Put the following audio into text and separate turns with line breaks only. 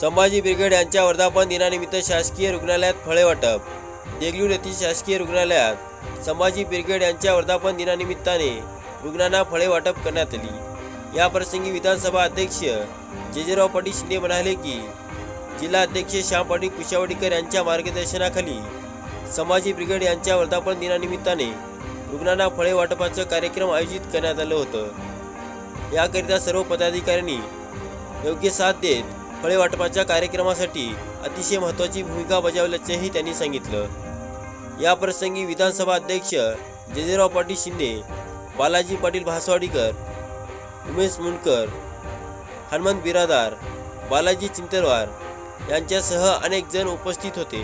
Sambhaji brigade यांच्या वर्धापन दिनानिमित्त शासकीय रुग्णालयात फळे वाटप। देगलूर येथील शासकीय रुग्णालयात संभाजी ब्रिगेड यांच्या वर्धापन दिनानिमित्ताने रुग्णांना फळे वाटप करण्यात आली। या प्रसंगी विधानसभा अध्यक्ष जेजेराव पाटील शिंदे म्हणाले की जिल्हा अध्यक्ष श्याम पाटील कुशावडीकर यांच्या मार्गदर्शनाखाली संभाजी ब्रिगेड यांच्या वर्धापन दिनानिमित्ताने रुग्णांना फळे वाटपाचा कार्यक्रम आयोजित करण्यात आलं होतं। याकरिता सर्व पदाधिकाऱ्यांनी योग्य साथ देत फळे वाटपाच्या कार्यक्रमासाठी अतिशय महत्त्वाची भूमिका बजावल्याचेही त्यांनी सांगितलं। या प्रसंगी विधानसभा अध्यक्ष जेजेराव पाटील शिंदे, बालाजी पाटील भासवाडीकर, उमेश मुंडकर, हनुमंत बिरादार, बालाजी चिंतलवार यांच्यासह अनेक जण उपस्थित होते।